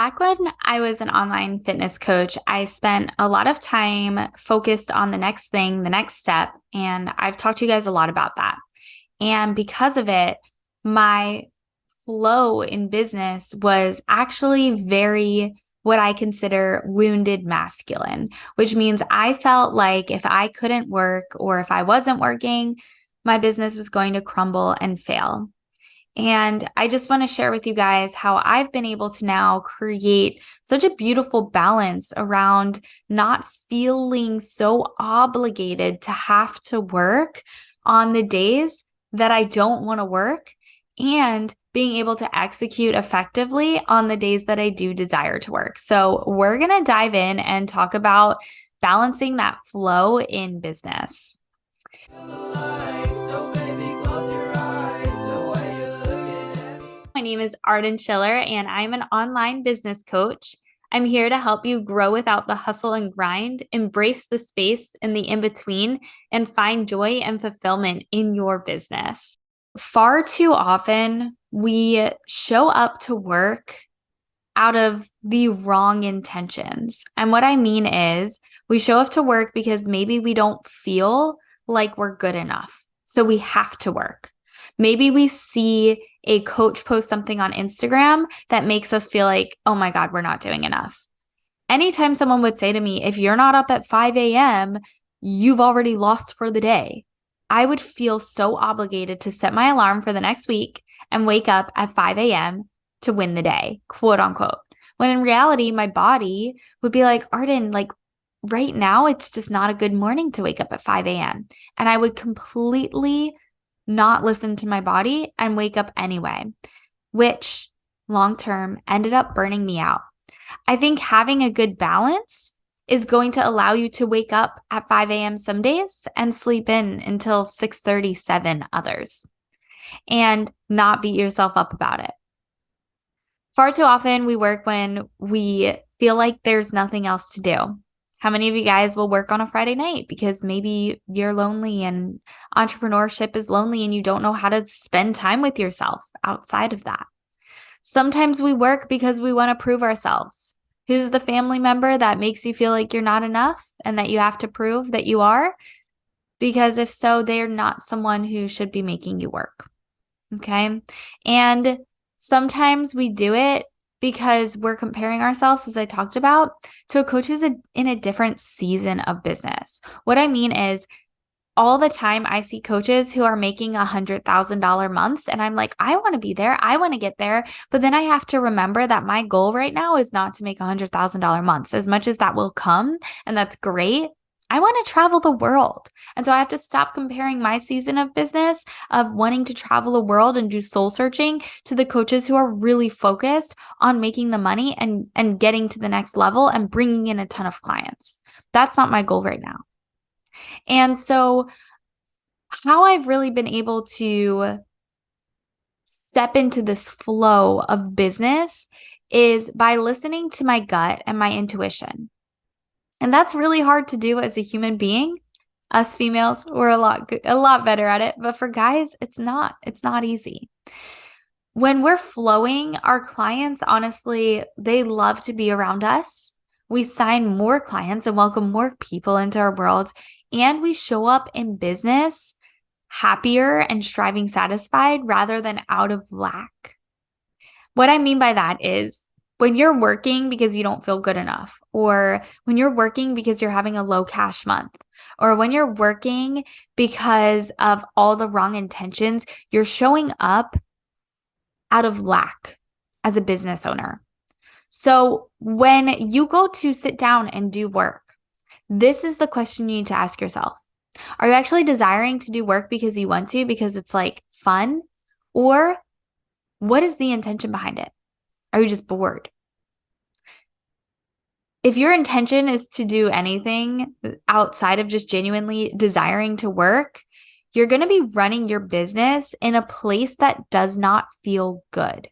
Back when I was an online fitness coach, I spent a lot of time focused on the next thing, the next step, and I've talked to you guys a lot about that. And because of it, my flow in business was actually very what I consider wounded masculine, which means I felt like if I couldn't work or if I wasn't working, my business was going to crumble and fail. And I just want to share with you guys how I've been able to now create such a beautiful balance around not feeling so obligated to have to work on the days that I don't want to work and being able to execute effectively on the days that I do desire to work. So, we're going to dive in and talk about balancing that flow in business. My name is Arden Schiller, and I'm an online business coach. I'm here to help you grow without the hustle and grind, embrace the space and the in between, and find joy and fulfillment in your business. Far too often, we show up to work out of the wrong intentions. And what I mean is, we show up to work because maybe we don't feel like we're good enough. So we have to work. Maybe we see a coach post something on Instagram that makes us feel like, oh my God, we're not doing enough. Anytime someone would say to me, if you're not up at 5 a.m., you've already lost for the day, I would feel so obligated to set my alarm for the next week and wake up at 5 a.m. to win the day, quote unquote. When in reality, my body would be like, Arden, like right now, it's just not a good morning to wake up at 5 a.m. And I would completely not listen to my body and wake up anyway, which long term ended up burning me out. I think having a good balance is going to allow you to wake up at 5 a.m. some days and sleep in until 6:37 others and not beat yourself up about it. Far too often we work when we feel like there's nothing else to do. How many of you guys will work on a Friday night because maybe you're lonely and entrepreneurship is lonely and you don't know how to spend time with yourself outside of that? Sometimes we work because we want to prove ourselves. Who's the family member that makes you feel like you're not enough and that you have to prove that you are? Because if so, they're not someone who should be making you work. Okay. And sometimes we do it because we're comparing ourselves, as I talked about, to a coach who's in a different season of business. What I mean is, all the time I see coaches who are making $100,000 months, and I'm like, I want to be there. I want to get there. But then I have to remember that my goal right now is not to make $100,000 months. As much as that will come, and that's great, I want to travel the world. And so I have to stop comparing my season of business of wanting to travel the world and do soul searching to the coaches who are really focused on making the money and getting to the next level and bringing in a ton of clients. That's not my goal right now. And so how I've really been able to step into this flow of business is by listening to my gut and my intuition. And that's really hard to do as a human being. Us females, we're a lot better at it, but for guys, it's not easy. When we're flowing, our clients, honestly, they love to be around us. We sign more clients and welcome more people into our world, and we show up in business happier and striving satisfied rather than out of lack. What I mean by that is, when you're working because you don't feel good enough, or when you're working because you're having a low cash month, or when you're working because of all the wrong intentions, you're showing up out of lack as a business owner. So when you go to sit down and do work, this is the question you need to ask yourself. Are you actually desiring to do work because you want to, because it's like fun? Or what is the intention behind it? Are you just bored? If your intention is to do anything outside of just genuinely desiring to work, you're going to be running your business in a place that does not feel good.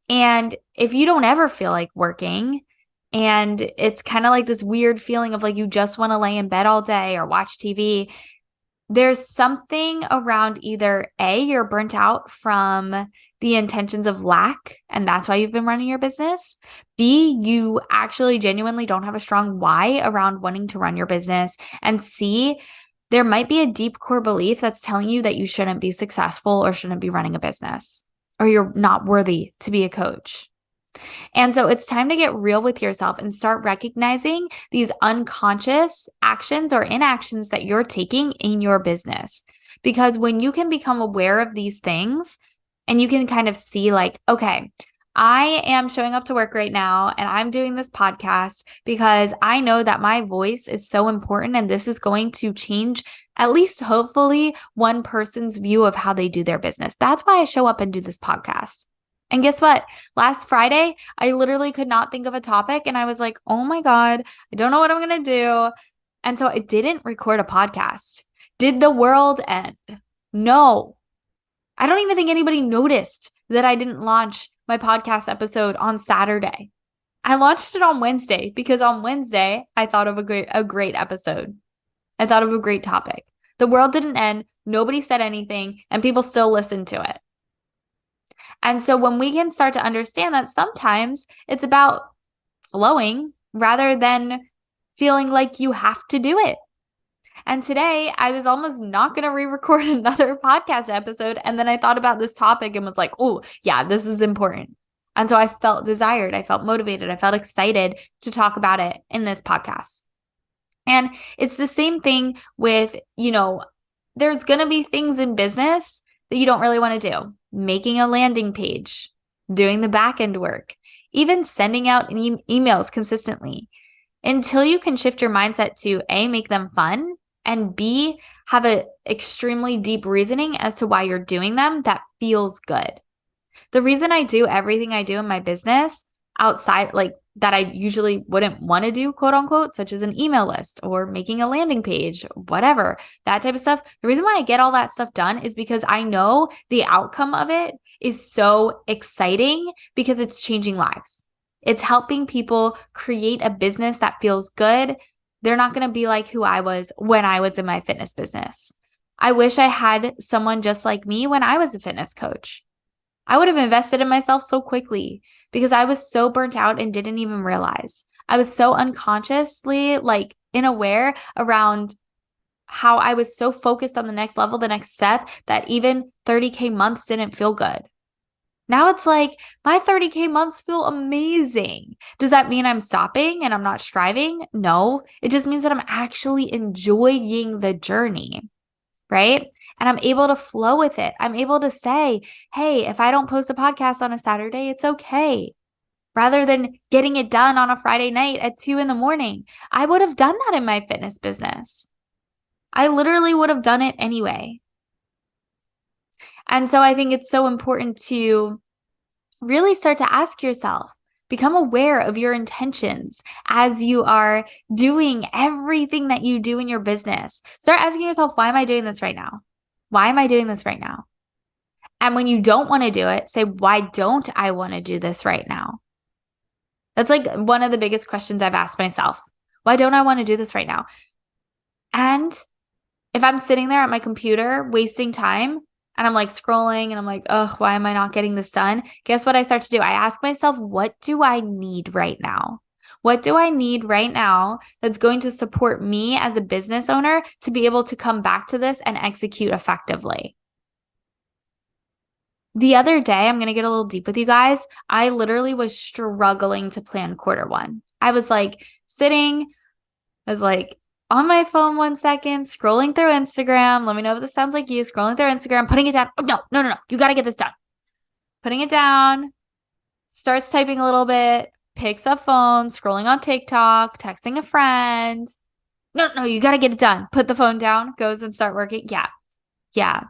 And if you don't ever feel like working, and it's kind of like this weird feeling of like you just want to lay in bed all day or watch TV, there's something around either A, you're burnt out from the intentions of lack, and that's why you've been running your business. B, you actually genuinely don't have a strong why around wanting to run your business. And C, there might be a deep core belief that's telling you that you shouldn't be successful or shouldn't be running a business, or you're not worthy to be a coach. And so it's time to get real with yourself and start recognizing these unconscious actions or inactions that you're taking in your business. Because when you can become aware of these things and you can kind of see, like, okay, I am showing up to work right now and I'm doing this podcast because I know that my voice is so important and this is going to change, at least hopefully, one person's view of how they do their business. That's why I show up and do this podcast. And guess what? Last Friday, I literally could not think of a topic and I was like, oh my God, I don't know what I'm going to do. And so I didn't record a podcast. Did the world end? No. I don't even think anybody noticed that I didn't launch my podcast episode on Saturday. I launched it on Wednesday because on Wednesday, I thought of a great episode. I thought of a great topic. The world didn't end. Nobody said anything and people still listened to it. And so when we can start to understand that sometimes it's about flowing rather than feeling like you have to do it. And today I was almost not going to re-record another podcast episode. And then I thought about this topic and was like, oh yeah, this is important. And so I felt desired. I felt motivated. I felt excited to talk about it in this podcast. And it's the same thing with, there's going to be things in business that you don't really want to do. Making a landing page, doing the back end work, even sending out emails consistently, until you can shift your mindset to A, make them fun, and B, have an extremely deep reasoning as to why you're doing them that feels good. The reason I do everything I do in my business outside, like that I usually wouldn't want to do, quote unquote, such as an email list or making a landing page, whatever, that type of stuff. The reason why I get all that stuff done is because I know the outcome of it is so exciting because it's changing lives. It's helping people create a business that feels good. They're not going to be like who I was when I was in my fitness business. I wish I had someone just like me when I was a fitness coach. I would have invested in myself so quickly because I was so burnt out and didn't even realize. I was so unconsciously unaware around how I was so focused on the next level, the next step, that even 30K months didn't feel good. Now it's like my 30K months feel amazing. Does that mean I'm stopping and I'm not striving? No, it just means that I'm actually enjoying the journey, right? And I'm able to flow with it. I'm able to say, hey, if I don't post a podcast on a Saturday, it's okay. Rather than getting it done on a Friday night at 2 a.m, I would have done that in my fitness business. I literally would have done it anyway. And so I think it's so important to really start to ask yourself, become aware of your intentions as you are doing everything that you do in your business. Start asking yourself, why am I doing this right now? Why am I doing this right now? And when you don't want to do it, say, why don't I want to do this right now? That's like one of the biggest questions I've asked myself. Why don't I want to do this right now? And if I'm sitting there at my computer wasting time and I'm like scrolling and I'm like, ugh, why am I not getting this done? Guess what I start to do? I ask myself, what do I need right now? What do I need right now that's going to support me as a business owner to be able to come back to this and execute effectively? The other day, I'm going to get a little deep with you guys. I literally was struggling to plan Q1. I was like on my phone 1 second, scrolling through Instagram. Let me know if this sounds like you. Scrolling through Instagram, putting it down. Oh, no. You got to get this done. Putting it down, starts typing a little bit, picks up phone, scrolling on TikTok, texting a friend. No, you got to get it done. Put the phone down, goes and start working. Yeah.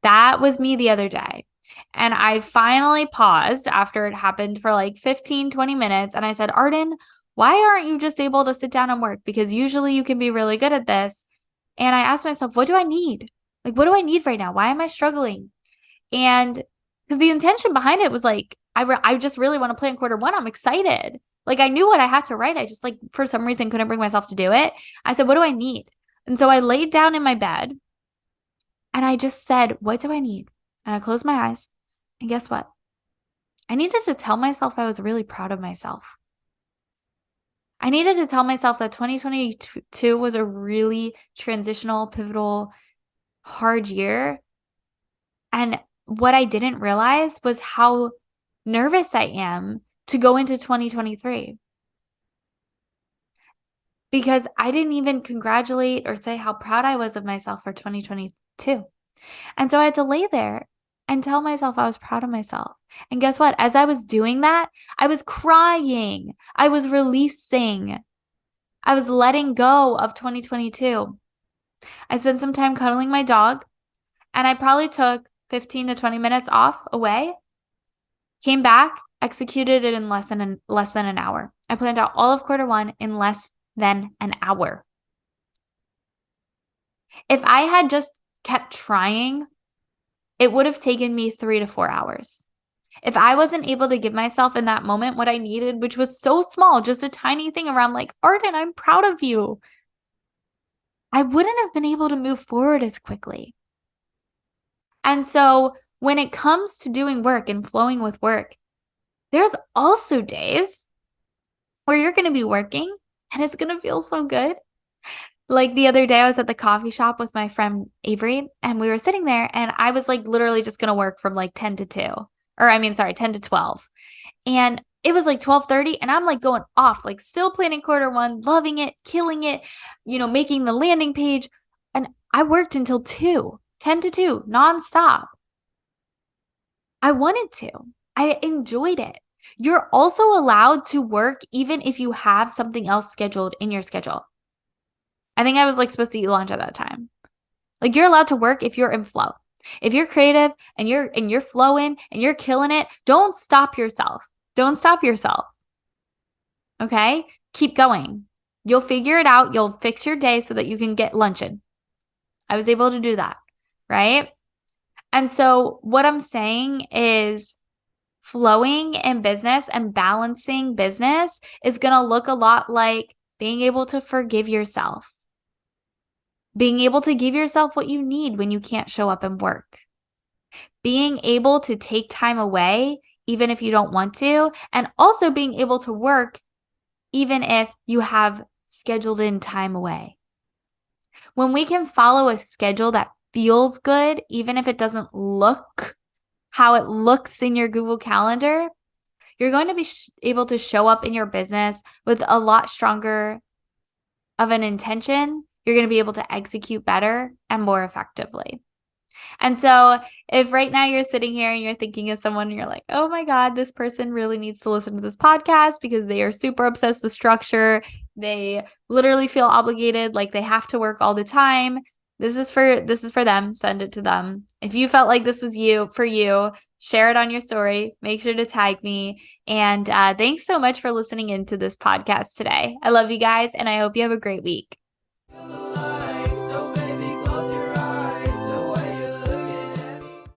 That was me the other day. And I finally paused after it happened for like 15, 20 minutes. And I said, Arden, why aren't you just able to sit down and work? Because usually you can be really good at this. And I asked myself, what do I need? Like, what do I need right now? Why am I struggling? And because the intention behind it was like, I just really want to plan Q1. I'm excited. Like, I knew what I had to write. I just for some reason couldn't bring myself to do it. I said, what do I need? And so I laid down in my bed And I just said, what do I need? And I closed my eyes. And guess what? I needed to tell myself I was really proud of myself. I needed to tell myself that 2022 was a really transitional, pivotal, hard year. And what I didn't realize was how nervous I am to go into 2023. Because I didn't even congratulate or say how proud I was of myself for 2022. And so I had to lay there and tell myself I was proud of myself. And guess what? As I was doing that, I was crying. I was releasing. I was letting go of 2022. I spent some time cuddling my dog, and I probably took 15 to 20 minutes off away, came back, executed it in less than an hour. I planned out all of Q1 in less than an hour. If I had just kept trying, it would have taken me 3 to 4 hours. If I wasn't able to give myself in that moment what I needed, which was so small, just a tiny thing around like, Arden, I'm proud of you, I wouldn't have been able to move forward as quickly. And so when it comes to doing work and flowing with work, there's also days where you're going to be working and it's going to feel so good. Like the other day, I was at the coffee shop with my friend Avery, and we were sitting there, and I was like literally just going to work from like 10 to 2, or 10 to 12. And it was like 12:30, and I'm like going off, like still planning Q1, loving it, killing it, making the landing page. And I worked until 2, 10 to 2, nonstop. I wanted to. I enjoyed it. You're also allowed to work even if you have something else scheduled in your schedule. I think I was like supposed to eat lunch at that time. Like you're allowed to work if you're in flow. If you're creative and you're flowing and you're killing it, don't stop yourself. Don't stop yourself. Okay? Keep going. You'll figure it out. You'll fix your day so that you can get luncheon. I was able to do that, right? And so what I'm saying is flowing in business and balancing business is going to look a lot like being able to forgive yourself. Being able to give yourself what you need when you can't show up and work. Being able to take time away, even if you don't want to, and also being able to work, even if you have scheduled in time away. When we can follow a schedule that feels good, even if it doesn't look how it looks in your Google Calendar, you're going to be able to show up in your business with a lot stronger of an intention. You're going to be able to execute better and more effectively. And so if right now you're sitting here and you're thinking of someone and you're like, oh my God, this person really needs to listen to this podcast because they are super obsessed with structure. They literally feel obligated, like they have to work all the time. This is for them. Send it to them. If you felt like this was for you, share it on your story. Make sure to tag me. And thanks so much for listening into this podcast today. I love you guys, and I hope you have a great week.